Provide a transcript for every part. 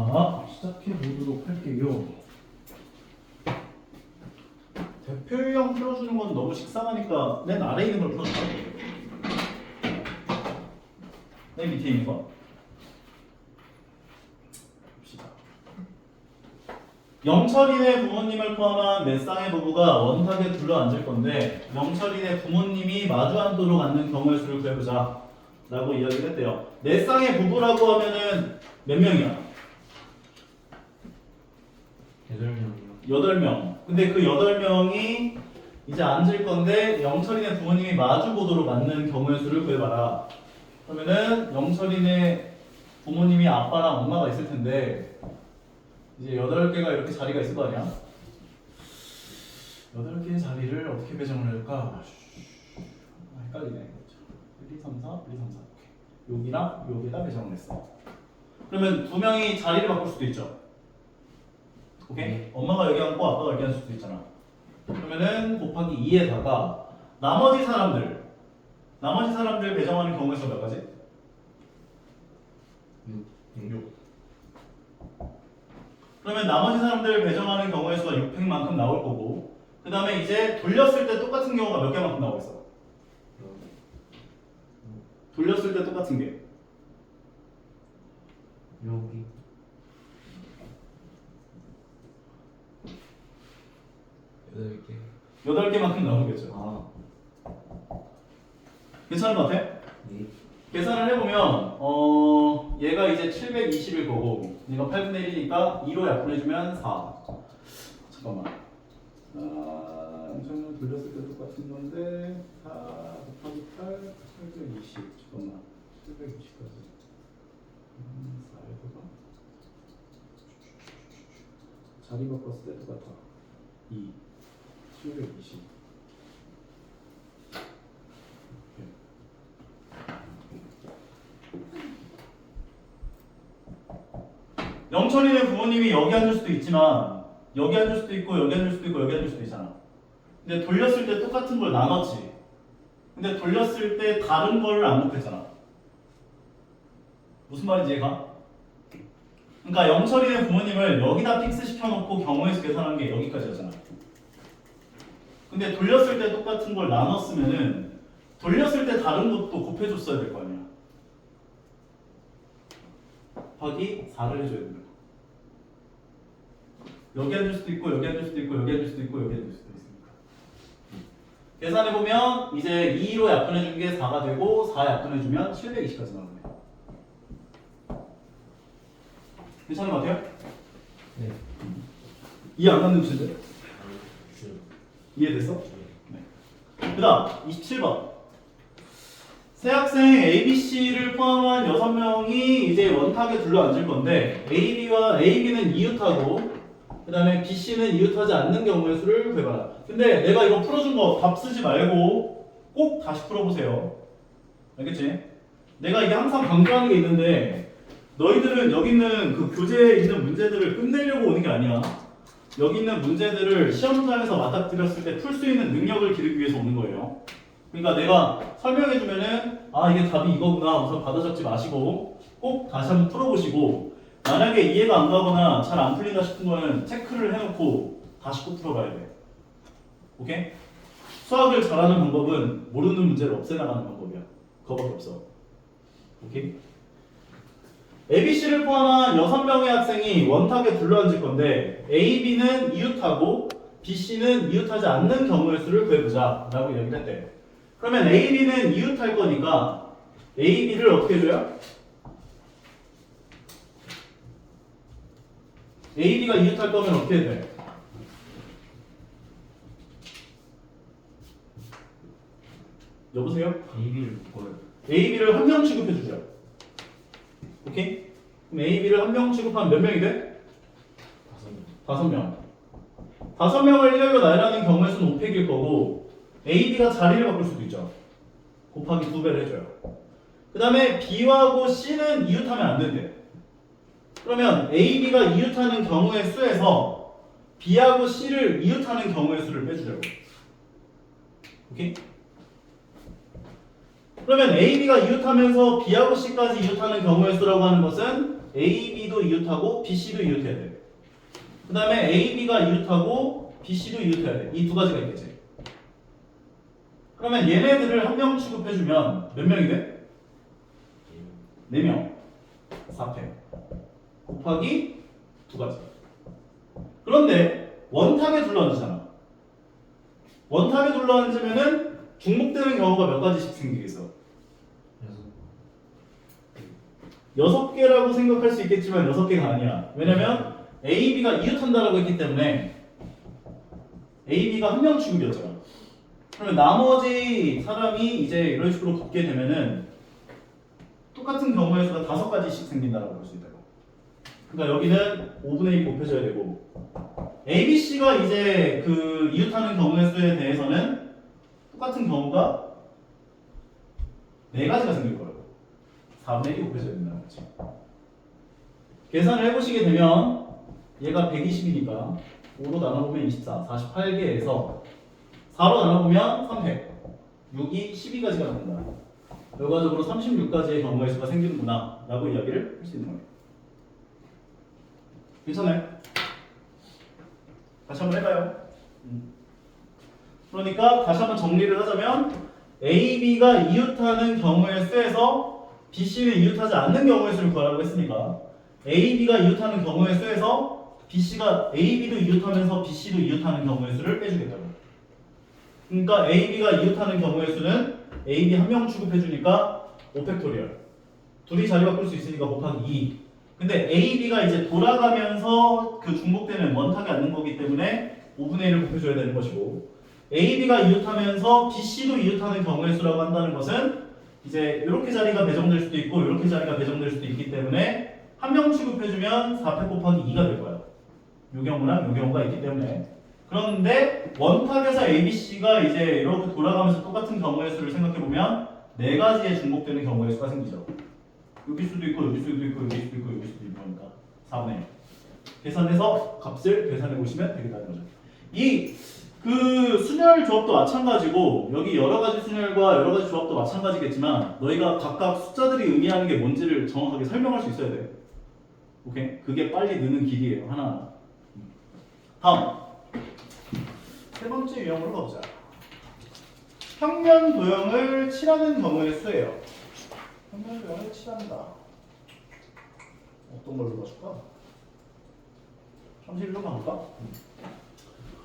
자, 시작해 보도록 할게요. 대표 유형 풀어주는 건 너무 식상하니까 맨 아래에 있는 걸 풀어줄까? 맨 밑에 있는 거? 봅시다. 영철이네 부모님을 포함한 몇 쌍의 부부가 원탁에 둘러앉을 건데 영철이네 부모님이 마주 앉도록 앉는 경우의 수를 구해보자 라고 이야기를 했대요. 네 쌍의 부부라고 하면은 몇 명이야? 8명이요. 8명. 근데 그 8명이 이제 앉을 건데 영철이네 부모님이 마주 보도록 앉는 경우의 수를 구해봐라. 그러면은 영철이네 부모님이 아빠랑 엄마가 있을 텐데 이제 8개가 이렇게 자리가 있을 거 아니야? 8개의 자리를 어떻게 배정을 할까? 헷갈리네. 1, 2, 3, 4, 1, 2, 3, 4. 오케이. 여기랑 여기다 배정을 했어. 그러면 두 명이 자리를 바꿀 수도 있죠. 오케이? 엄마가 여기 앉고 아빠가 여기 앉을 수도 있잖아. 그러면은 곱하기 2에다가 나머지 사람들 배정하는 경우의 수 몇 가지? 6. 그러면 나머지 사람들 배정하는 경우의 수가 600만큼 나올 거고 그 다음에 이제 돌렸을 때 똑같은 경우가 몇 개만큼 나오겠어? 돌렸을 때 똑같은 게 여기 8개. 8개만큼 나오겠죠. 아, 괜찮은 것 같아? 네. 계산을 해보면 얘가 이제 720일 거고 얘가 8분의 1이니까 2로 약분해주면 4. 잠깐만. 영상을 돌렸을 때 똑같은 건데 4 곱하기 8, 820. 잠깐만. 720까지. 4에다가 자리 바꿨을 때 똑같아. 2, 720. 영철이네 부모님이 여기 앉을 수도 있지만 여기 앉을 수도 있고 여기 앉을 수도 있고 여기 앉을 수도 있잖아. 근데 돌렸을 때 똑같은 걸 나눴지. 근데 돌렸을 때 다른 걸 안 곱했잖아. 무슨 말인지 이해가? 그러니까 영철이네 부모님을 여기다 픽스 시켜놓고 경우의 수 계산한 게 여기까지였잖아. 근데 돌렸을 때 똑같은 걸 나눴으면은 돌렸을 때 다른 것도 곱해줬어야 될 거 아니야. 곱하기 4를 해줘야 된다. 여기 앉을 수도 있고 여기 앉을 수도 있고 여기 앉을 수도 있고 여기 앉을 수도 있으니까. 계산해보면 이제 2로 약분해준 게 4가 되고 4 약분해주면 720까지 나오네. 괜찮은 것 같아요? 네. 이해 안 가는 문제인데? 이해됐어? 네. 그 다음 27번. 새 학생 ABC를 포함한 6명이 이제 원탁에 둘러앉을 건데 AB는 이웃하고 그 다음에 BC는 이웃하지 않는 경우의 수를 구해봐라. 근데 내가 이거 풀어준 거 답 쓰지 말고 꼭 다시 풀어보세요. 알겠지? 내가 이게 항상 강조하는 게 있는데 너희들은 여기 있는 그 교재에 있는 문제들을 끝내려고 오는 게 아니야. 여기 있는 문제들을 시험장에서 맞닥뜨렸을 때 풀 수 있는 능력을 기르기 위해서 오는 거예요. 그러니까 내가 설명해주면은 아 이게 답이 이거구나 우선 받아 적지 마시고 꼭 다시 한번 풀어보시고 만약에 이해가 안 가거나 잘 안 풀린다 싶은 거는 체크를 해놓고 다시 꼭 풀어봐야 돼. 오케이? 수학을 잘하는 방법은 모르는 문제를 없애나가는 방법이야. 그거밖에 없어. 오케이? ABC를 포함한 6명의 학생이 원탁에 둘러앉을 건데 AB는 이웃하고 BC는 이웃하지 않는 경우의 수를 구해보자 라고 이야기를 했대. 그러면 AB는 이웃할 거니까 AB를 어떻게 해줘요? AB가 이웃할 거면 어떻게 해야 돼? 여보세요? AB를 묶어요. AB를 한 명 취급해주죠. 오케이? 그럼 AB를 한 명 취급하면 몇 명이 돼? 5명. 5명을 일렬로 나열하는 경우의 수는 5팩일 거고 AB가 자리를 바꿀 수도 있죠. 곱하기 2배를 해줘요. 그 다음에 B하고 C는 이웃하면 안 된대. 그러면 AB가 이웃하는 경우의 수에서 B하고 C를 이웃하는 경우의 수를 빼주려고. 오케이? 그러면 AB가 이웃하면서 B하고 C까지 이웃하는 경우의 수라고 하는 것은 AB도 이웃하고 BC도 이웃해야 돼. 그 다음에 AB가 이웃하고 BC도 이웃해야 돼. 이 두 가지가 있겠지. 그러면 얘네들을 한 명 취급해주면 몇 명이 돼? 4명. 4패. 곱하기 두 가지. 그런데 원탁에 둘러앉잖아. 원탁에 둘러앉으면은 중복되는 경우가 몇 가지씩 생기겠어? 6개라고 생각할 수 있겠지만 6개가 아니야. 왜냐면 AB가 이웃한다라고 했기 때문에 AB가 한 명 취급이었잖아. 그러면 나머지 사람이 이제 이런 식으로 붙게 되면은 똑같은 경우의 수가 5가지씩 생긴다라고 볼 수 있다고. 그러니까 여기는 5분의 1 곱해줘야 되고 ABC가 이제 그 이웃하는 경우의 수에 대해서는 똑같은 경우가 4가지가 생길 거라고. 4분의 1 곱해줘야 된다는 거지. 계산을 해보시게 되면 얘가 120이니까 5로 나눠보면 24, 48개에서 4로 나눠보면 300, 6이 12가지가 나온다. 결과적으로 36가지의 경우의 수가 생기는구나 라고 이야기를 할 수 있는 거예요. 괜찮아요? 다시 한번 해봐요. 그러니까 다시 한번 정리를 하자면 AB가 이웃하는 경우의 수에서 BC는 이웃하지 않는 경우의 수를 구하라고 했으니까 AB가 이웃하는 경우의 수에서 BC가 AB도 이웃하면서 BC도 이웃하는 경우의 수를 빼주겠다고. 그러니까 AB가 이웃하는 경우의 수는 AB 한 명 취급해주니까 5팩토리얼. 둘이 자리 바꿀 수 있으니까 곱하기 2. 근데 AB가 이제 돌아가면서 그 중복되는 원탁이 않는 거기 때문에 5분의 1을 곱해줘야 되는 것이고 AB가 이웃하면서 BC도 이웃하는 경우의 수라고 한다는 것은 이제 이렇게 자리가 배정될 수도 있고 이렇게 자리가 배정될 수도 있기 때문에 한 명 취급해주면 4팩 곱하기 2가 될 거야. 요 경우랑 요 경우가 있기 때문에. 그런데 원탁에서 ABC가 이제 이렇게 돌아가면서 똑같은 경우의 수를 생각해보면 4가지의 중복되는 경우의 수가 생기죠. 여기 수도 있고 여기 수도 있고 여기 수도 있고 여기 수도 있고 하니까 4분의 1 계산해서 값을 계산해 보시면 되겠다는 거죠. 이 그 순열 조합도 마찬가지고 여기 여러 가지 순열과 여러 가지 조합도 마찬가지겠지만 너희가 각각 숫자들이 의미하는 게 뭔지를 정확하게 설명할 수 있어야 돼. 오케이? 그게 빨리 느는 길이에요. 하나하나. 다음 세 번째 유형으로 가보자. 평면 도형을 칠하는 경우의 수예요. 평면 도형을 칠한다. 어떤 걸로 봐줄까? 잠시 좀 가볼까?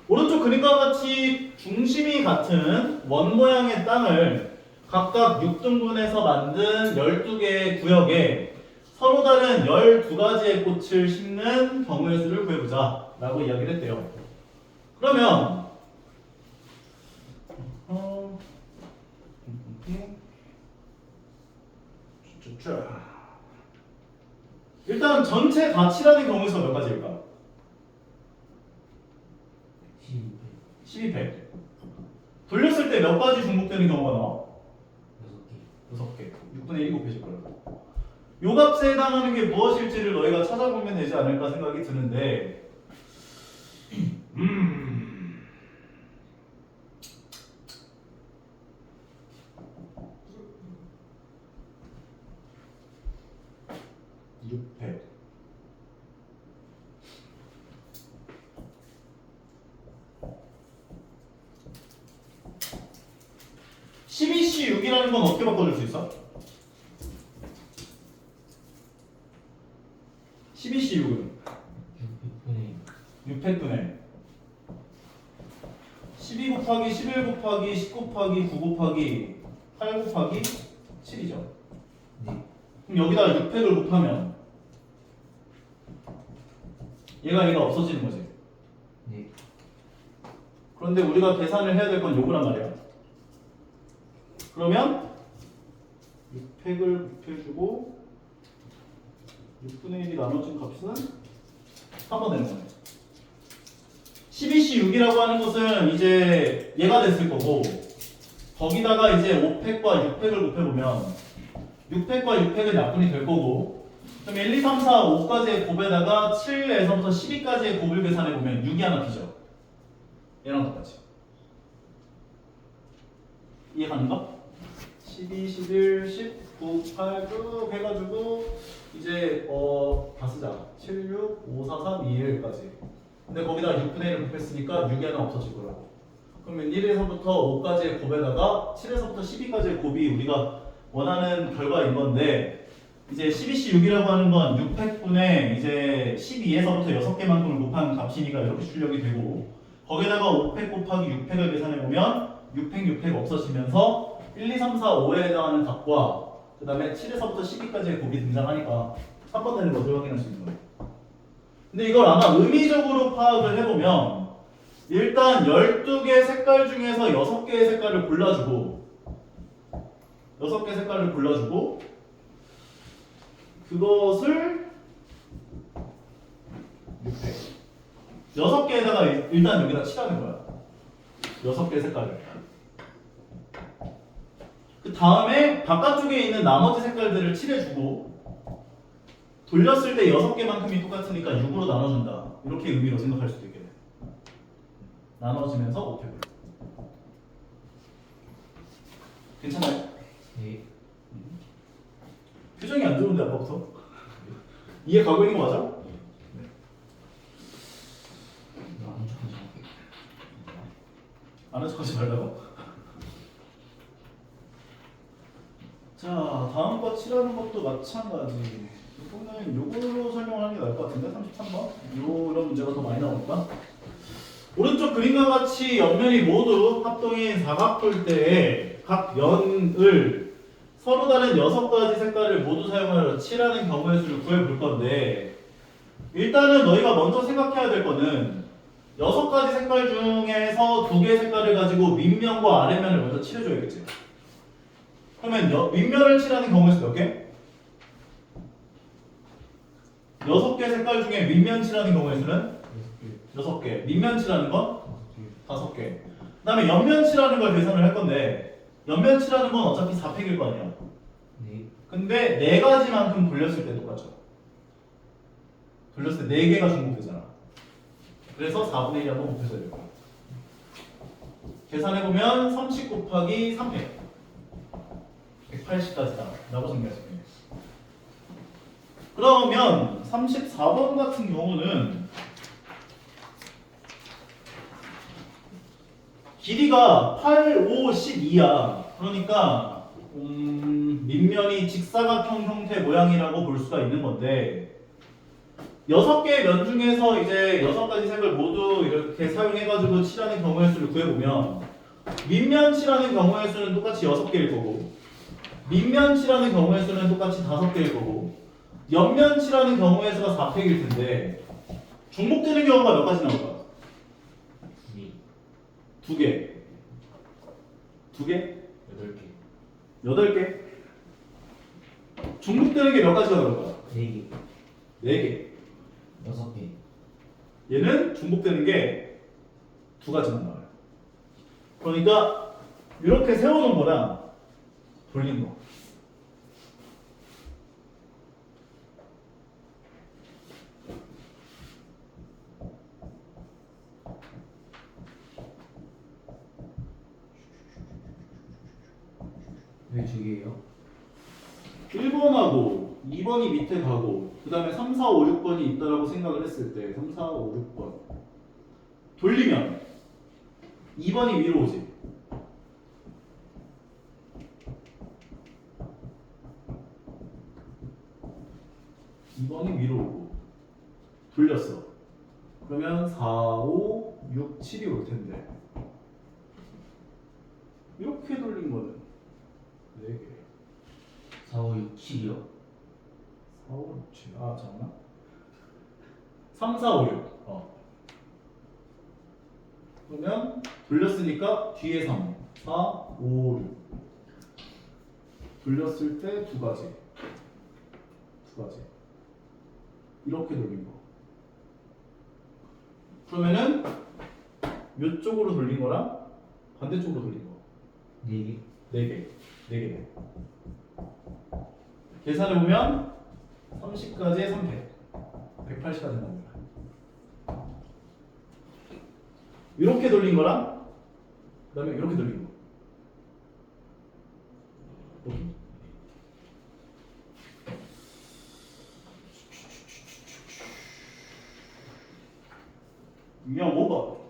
오른쪽 그림과 같이 중심이 같은 원 모양의 땅을 각각 6등분해서 만든 12개의 구역에 서로 다른 12가지의 꽃을 심는 경우의 수를 구해보자 라고 이야기를 했대요. 그러면 일단 전체 다 칠하는 경우의 수가 몇 가지일까? 12팩. 돌렸을 때 몇 가지 중복되는 경우가 나와? 6개. 6분의 1 곱해질 거라고. 요 값에 해당하는 게 무엇일지를 너희가 찾아보면 되지 않을까 생각이 드는데 (6팩) 12C6이라는 건 어떻게 바꿔줄 수 있어? 12C6은 6팩분의 12 곱하기 11 곱하기 10 곱하기 9 곱하기 8 곱하기 7이죠. 네. 그럼 여기다가 6팩을 곱하면 얘가 없어지는 거지. 네. 그런데 우리가 계산을 해야 될 건 요거란 말이야. 그러면 6팩을 곱해주고 6분의 1이 나눠진 값은 3번 되는 거네. 12C6이라고 하는 것은 이제 얘가 됐을 거고 거기다가 이제 5팩과 6팩을 곱해보면 6팩과 6팩은 약분이 될 거고 그럼 1, 2, 3, 4, 5까지의 곱에다가 7에서부터 12까지의 곱을 계산해보면 6이 하나 비죠. 얘랑 똑같이. 이해가는가? 12, 11, 10, 9, 8 쭉 해가지고 이제 다 쓰자. 7, 6, 5, 4, 3, 2, 1까지. 근데 거기다 6분의 1을 곱했으니까 6이 하나 없어질 거라고. 그러면 1에서부터 5까지의 곱에다가 7에서부터 12까지의 곱이 우리가 원하는 결과인 건데, 이제 12C6이라고 하는 건 6팩분의 이제 12에서부터 6개만큼을 곱한 값이니까 이렇게 출력이 되고, 거기다가 5팩 곱하기 6팩을 계산해보면 6팩, 6팩 없어지면서 1, 2, 3, 4, 5에 해당하는 값과 그 다음에 7에서부터 12까지의 곱이 등장하니까 3번 되는 것을 확인할 수 있는 거예요. 근데 이걸 아마 의미적으로 파악을 해보면 일단 12개 색깔 중에서 6개의 색깔을 골라주고 6개 색깔을 골라주고 그것을 6팩 6개에다가 일단 여기다 칠하는 거야. 6개의 색깔을. 그 다음에 바깥쪽에 있는 나머지 색깔들을 칠해주고 돌렸을 때 6개만큼이 똑같으니까 6으로 나눠준다. 이렇게 의미로 생각할 수도 있겠네. 나눠지면서 5팩으로. 괜찮아요? 네. 표정이 안 좋은데 아까부터? 이해 가고 있는 거 맞아? 이거 아는 척하지 말게. 아는 척하지 말라고? 자, 다음 거 칠하는 것도 마찬가지. 이거는 요걸로 설명하는 게 나을 것 같은데 33번? 이런 문제가 더 많이 나오니까. 오른쪽 그림과 같이 옆면이 모두 합동인 사각뿔대에 각 연을 서로 다른 6가지 색깔을 모두 사용하여 칠하는 경우의 수를 구해볼 건데, 일단은 너희가 먼저 생각해야 될 거는 6가지 색깔 중에서 2개의 색깔을 가지고 윗면과 아랫면을 먼저 칠해줘야겠지. 그러면 윗면을 칠하는 경우의 수 몇 개? 6개 색깔 중에 윗면 칠하는 경우의 수는? 6개. 밑면 칠하는 건? 5개. 그 다음에 옆면 칠하는 걸 계산을 할 건데, 옆면 칠하는 건 어차피 4팩일 거 아니야. 네. 근데 4가지만큼 돌렸을 때 똑같죠. 돌렸을 때 4개가 중복되잖아. 그래서 4분의 1이 한번 곱해줘야 될 거야. 계산해보면 30 곱하기 3팩 180까지다 라고 정리하시면 돼요. 그러면 34번 같은 경우는 길이가 8, 5, 12야. 그러니까 밑면이 직사각형 형태 모양이라고 볼 수가 있는 건데, 6개의 면 중에서 이제 6가지 색을 모두 이렇게 사용해가지고 칠하는 경우의 수를 구해보면 밑면 칠하는 경우의 수는 똑같이 6개일 거고, 밑면 칠하는 경우의 수는 똑같이 5개일 거고, 옆면 칠하는 경우의 수가 4팩일 텐데 중복되는 경우가 몇 가지 나올까? 네. 2개. 2개? 8개. 8개? 중복되는 게 몇 가지가 나올까? 4개. 4개. 6개. 얘는 중복되는 게 2가지만 나와요. 그러니까 이렇게 세워놓은 거랑 돌린 거. 왜 2개예요? 1번하고 2번이 밑에 가고 그 다음에 3, 4, 5, 6번이 있다라고 생각을 했을 때 3, 4, 5, 6번 돌리면 2번이 위로 오지. 이번이 위로 오고 돌렸어. 그러면 4, 5, 6, 7이 올 텐데 이렇게 돌린 거는 4개. 4, 5, 6, 7이요? 4, 5, 6, 7. 아, 잠깐만. 3, 4, 5, 6. 그러면 돌렸으니까 뒤에 3, 4, 5, 6. 돌렸을 때 2가지. 2가지. 이렇게 돌린 거. 그러면은 이쪽으로 돌린 거랑 반대쪽으로 돌린 거. 4개. 4개. 4개. 계산해보면 30까지의 3팩 180까지 나옵니다. 이렇게 돌린 거랑 그 다음에 이렇게 돌린 거. 이렇게. 유형 5번.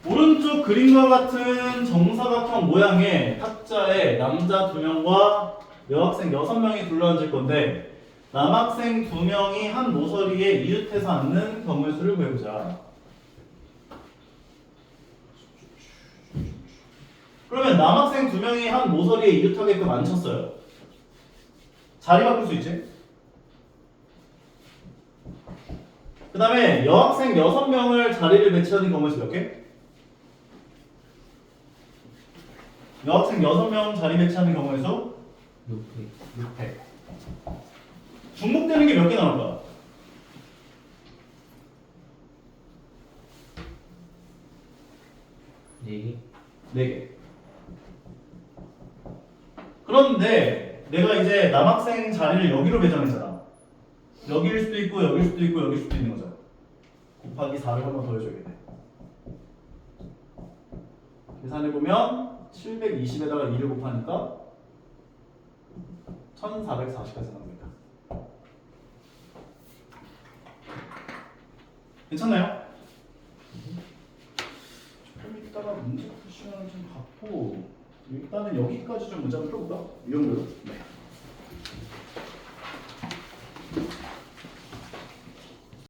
오른쪽 그림과 같은 정사각형 모양의 탁자에 남자 2명과 여학생 6명이 둘러앉을 건데 남학생 2명이 한 모서리에 이웃해서 앉는 경우의 수를 구해보자. 그러면 남학생 2명이 한 모서리에 이웃하게끔 앉혔어요. 자리 바꿀 수 있지? 그 다음에 여학생 6명을 자리를 배치하는 경우의 수 몇 개? 여학생 6명 자리 배치하는 경우의 수 6회. 6회. 중복되는 게 몇 개 나올까? 네 개. 4개. 그런데 내가 이제 남학생 자리를 여기로 배정했잖아. 여기일 수도 있고 여기일 수도 있고 여기일 수도 있는 거죠. 곱하기 4를 한 번 더 해줘야겠네. 계산해보면 720에다가 2를 곱하니까 1440까지 나옵니다. 괜찮나요? 조금 이따가 문제 푸시간을 좀 갖고 일단은 여기까지 좀 문제를 풀어볼까? 이 정도로? 네.